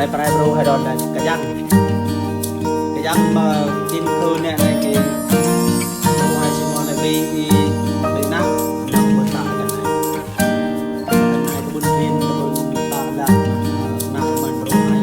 lại phải pro hay đòn này cái dân mà tin thư này cái pro hay Simon này vì nào làm bữa tại cái này cái buôn viên cái ta là nào mà pro hay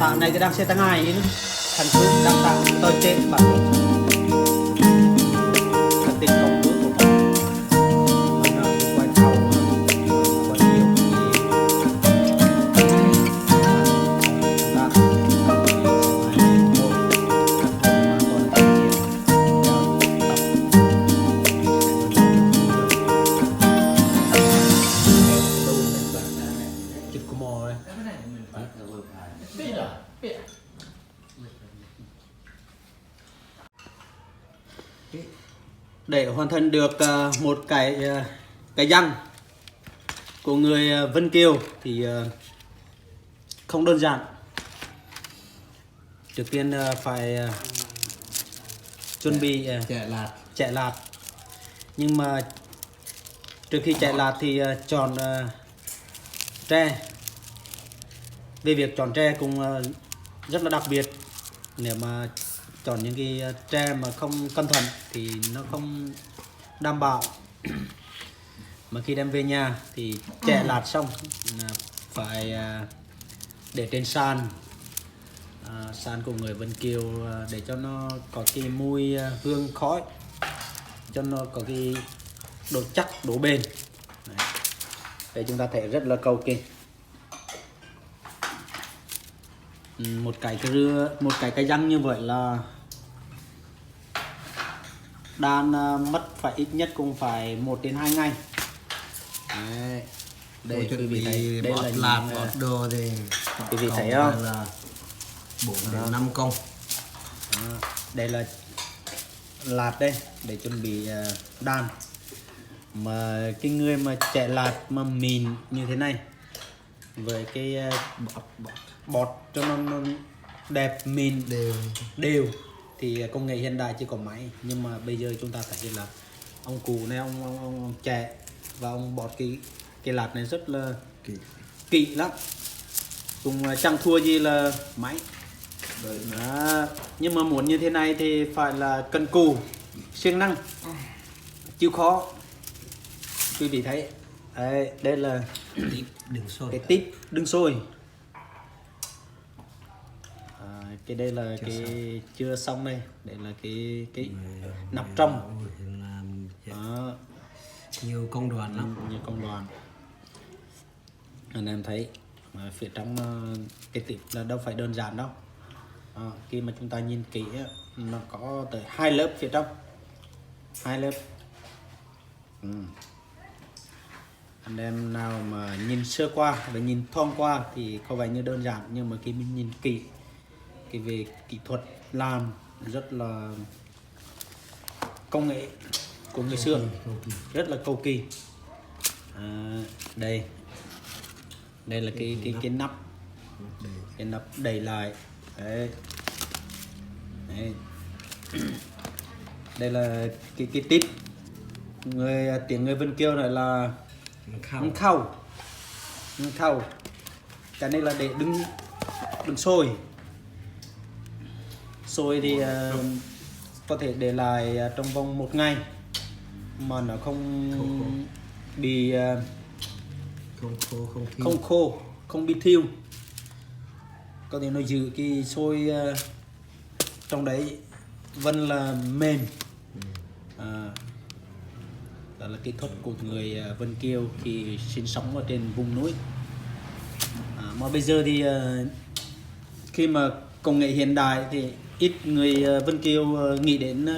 tạo này cái đang xe tăng ai ấy thằng cứ đang tạo tôi trên bản thật tình công cứ của mình nó quay thầu quay nhiều để hoàn thành được một cái răng của người Vân Kiều thì không đơn giản. Trước tiên phải chuẩn bị chạy lạt, nhưng mà trước khi chạy lạt thì chọn tre. Về việc chọn tre cũng rất là đặc biệt. Nếu mà chọn những cái tre mà không cẩn thận thì nó không đảm bảo. Mà khi đem về nhà thì chẻ lạt xong phải để trên sàn sàn của người Vân Kiều để cho nó có cái mùi hương khói, cho nó có cái độ chắc, độ bền. Đấy. Để chúng ta thấy rất là cầu kỳ. Một cái răng như vậy là đan mất phải ít nhất cũng phải 1 đến 2 ngày. Đấy. Đây quý vị thấy đây là lạt bọt đồ thì quý vị thấy không? Là 4 đến 5 công. Đây là lạt đây để chuẩn bị đan. Mà cái người mà chạy lạt mà mịn như thế này với cái bọt cho nó đẹp mịn đều thì công nghệ hiện đại chỉ có máy. Nhưng mà bây giờ chúng ta thấy là ông cụ này ông trẻ và ông bọt cái lạt này rất là kỹ lắm, cũng chẳng thua gì là máy. Đó. Nhưng mà muốn như thế này thì phải là cần cù, siêng năng, chịu khó. Quý vị thấy đấy, đây là cái tip đừng sôi. Cái đây là cái chưa xong đây, đây là cái nắp trong. Đó. Nhiều công đoạn lắm, nhiều công đoạn. Anh em thấy phía trong cái tip là đâu phải đơn giản đâu. Khi mà chúng ta nhìn kỹ nó có tới 2 lớp phía trong, 2 lớp. Anh em nào mà nhìn sơ qua và nhìn thoáng qua thì có vẻ như đơn giản, nhưng mà khi mình nhìn kỹ cái về kỹ thuật làm rất là công nghệ của người xưa, rất là cầu kỳ. Đây là cái nắp đẩy lại. Đấy. Đấy. Đây là cái tip tiếng người Vân Kiều này là khâu. Cái này là để đừng sôi thì có thể để lại trong vòng 1 ngày mà nó không bị không khô, không bị thiêu, có thể nó giữ cái sôi trong đấy vẫn là mềm. Đó là kỹ thuật của người Vân Kiều khi sinh sống ở trên vùng núi. Mà bây giờ thì khi mà công nghệ hiện đại thì ít người Vân Kiều nghĩ đến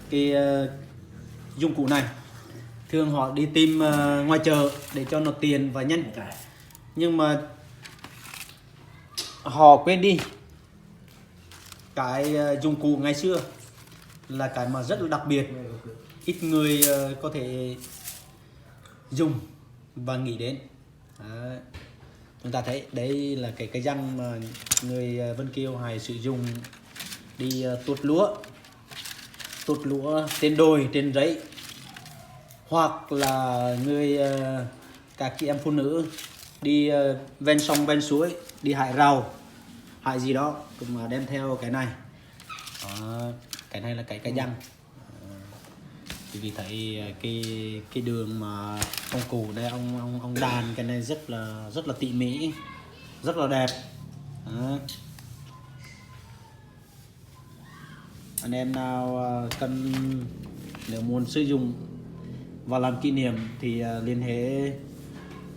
cái dụng cụ này. Thường họ đi tìm ngoài chợ để cho nó tiền và nhanh. Nhưng mà họ quên đi cái dụng cụ ngày xưa là cái mà rất là đặc biệt, ít người có thể dùng và nghĩ đến. Đấy. Chúng ta thấy đấy là cái răng mà người Vân Kiều hay sử dụng đi tuốt lúa trên đồi, trên rẫy, hoặc là các chị em phụ nữ đi ven sông ven suối, đi hái rau hái gì đó cũng mà đem theo cái này. Đó, cái này là cái răng. Vì thấy cái đường mà ông cụ đây, ông đàn cái này rất là tỉ mỉ, rất là đẹp. Đó. Anh em nào cần, nếu muốn sử dụng và làm kỷ niệm thì liên hệ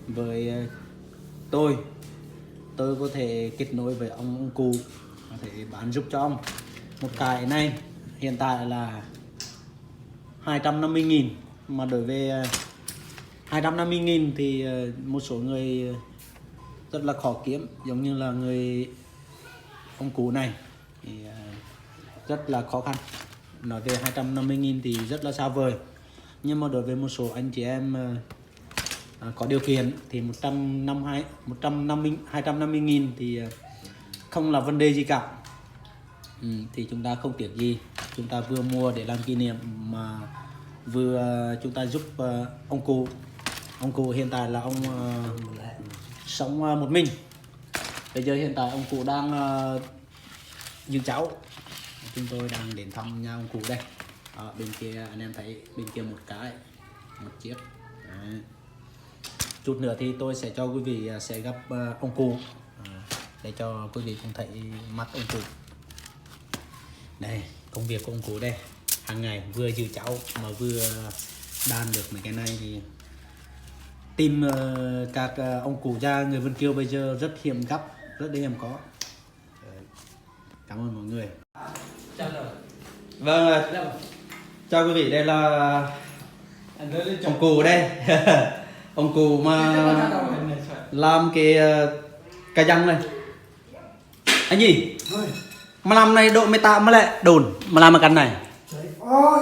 với tôi có thể kết nối với ông cụ, có thể bán giúp cho ông. Một cái này hiện tại là 250.000, mà đối với 250.000 thì một số người rất là khó kiếm, giống như là người ông cụ này thì rất là khó khăn. Nói về 250.000 thì rất là xa vời, nhưng mà đối với một số anh chị em có điều kiện thì 250.000 thì không là vấn đề gì cả. Thì chúng ta không tiếc gì, chúng ta vừa mua để làm kỷ niệm mà vừa chúng ta giúp ông cụ. Ông cụ hiện tại là ông sống một mình. Bây giờ hiện tại ông cụ đang giữ cháu. Chúng tôi đang đến thăm nhà ông cụ đây. Bên kia anh em thấy, bên kia một chiếc. Đấy. Chút nữa thì tôi sẽ cho quý vị sẽ gặp ông cụ để cho quý vị cùng thấy mắt ông cụ. Đây, công việc của ông cụ đây. Hàng ngày vừa giữ cháu mà vừa đan được mấy cái này thì tìm các ông cụ già người Vân Kiều bây giờ rất hiếm gặp, rất là hiếm có. Cảm ơn mọi người. Vâng, chào quý vị, đây là ông cụ đây. Ông cụ mà làm cái răng này. Anh gì? Mà làm này độ 18 mà lại đồn mà làm cái này. Ôi,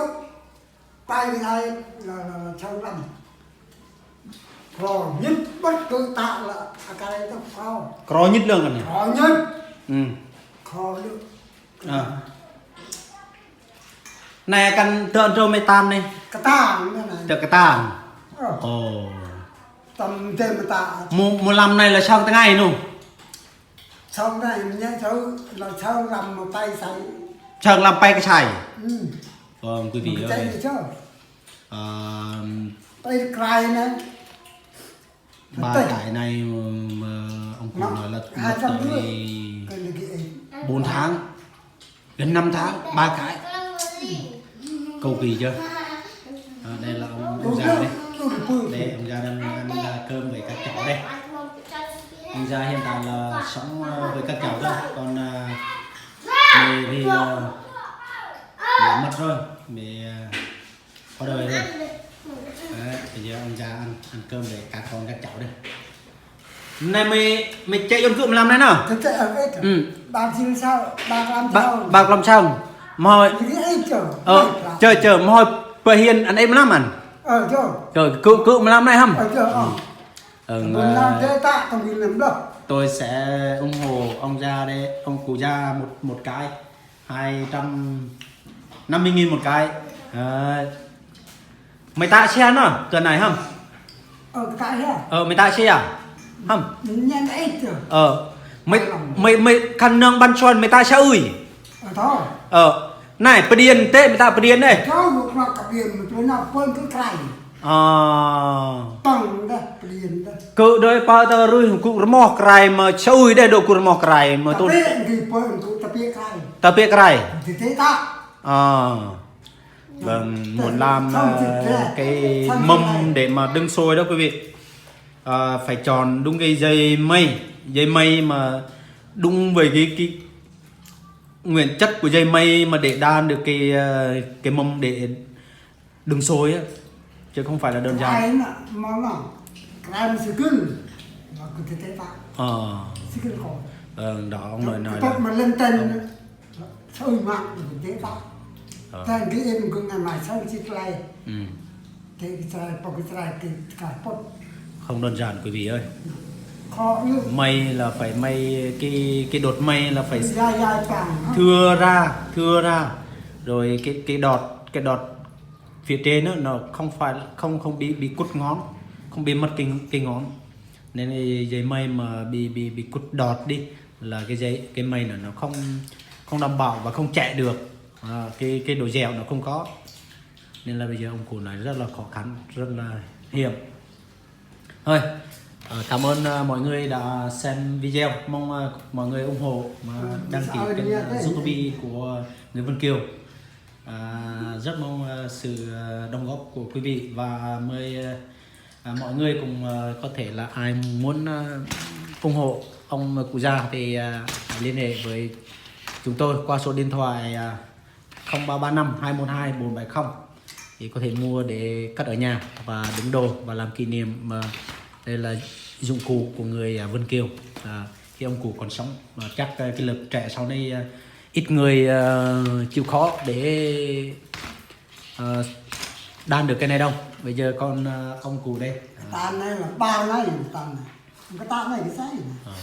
tay này là trong lòng khó nhất bất cứ tạo là cái này nó khó nhất lương này. Khó nhất. Khó nhất. Này căn tượng trâu mê tam này. Cái tàng này. Được cái tàng. Ồ. Tầm trên mà tạ. Một năm này là xong tới ngày luôn. Xong này mình nhớ thử là xong làm một tay sấy. Chẳng làm bay cái chày. Vâng, quý vị ơi. Tay cài này. Ba cái này mà ông cụ nói là tới 4 tháng, gần 5 tháng, 3 cái. Cầu kỳ chưa? Đây là ông già đây. Đây ông già đang ăn cơm với các cháu đây. Ông già hiện tại là sống với các cháu thôi, còn mẹ thì mẹ mất rồi, mẹ có đời rồi. Đấy, bây giờ ông già ăn cơm với các con các cháu đây. Hôm nay mày chạy ôn cụm làm này nào? Thật chạy ở cái bà xin sao? Bà làm sao? Bà làm sao? Mà hồi chờ mà hồi bà hiền anh em lắm anh. Trời cự mà làm này hâm. Tôi sẽ ủng hộ ông già đây, ông cụ già một cái 250.000 một cái. Mày tạ xe nó tuần này không? Mày tạ xe à? Không? Mày khăn nương bắn xuân mày ta sẽ ui. Này bà điên tệ mày ta bà điên đây. Cứ đôi bà ta rui cụ mò cài mà sẽ ui đây đồ cụ mò cài mà tôi ta biết cài. Vâng, muốn làm cái mâm để mà đựng xôi đó quý vị. Phải chọn đúng cái dây mây mà đúng với cái nguyên chất của dây mây mà để đan được cái mâm để đựng xôi á, chứ không phải là đơn giản. Đó ông nói là Thành cái em cũng ngày mai sau chiếc lại Ừ. cái trai bọc cái trai cái cả bột Không đơn giản quý vị ơi. khó như Mây là phải mây cái đột mây là phải dài dài càng thưa ra rồi cái đọt phía trên đó, nó không phải không bị cút ngón, không bị mất cái ngón, nên dây mây mà bị cút đọt đi là cái mây nó không đảm bảo và không chạy được, cái độ dẻo nó không có, nên là bây giờ ông cụ này rất là khó khăn, rất là hiểm. Thôi, cảm ơn mọi người đã xem video, mong mọi người ủng hộ mà đăng ký kênh YouTube của người Vân Kiều. Rất mong sự đóng góp của quý vị và mời mọi người cùng có thể là ai muốn ủng hộ ông cụ già thì liên hệ với chúng tôi qua số điện thoại 0335 212 470 thì có thể mua để cất ở nhà và đứng đồ và làm kỷ niệm. Mà đây là dụng cụ của người Vân Kiều khi ông cụ còn sống, mà chắc cái lớp trẻ sau này ít người chịu khó để đan được cái này đâu. Bây giờ con ông cụ đây tan này là bao này tan này cái tan này cái sai này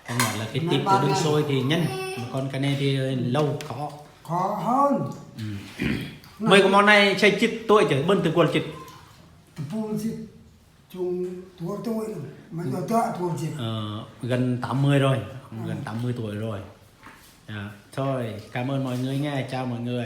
ông nói là cái tip của đun sôi thì nhanh, mà con cái này thì lâu khó hơn. mấy cái món này chơi chích tôi chứ bên từ quần chích Buồn gì chung tuổi tôi mà tôi buồn gì gần 80 rồi, gần 80 tuổi rồi. Thôi cảm ơn mọi người nha, chào mọi người.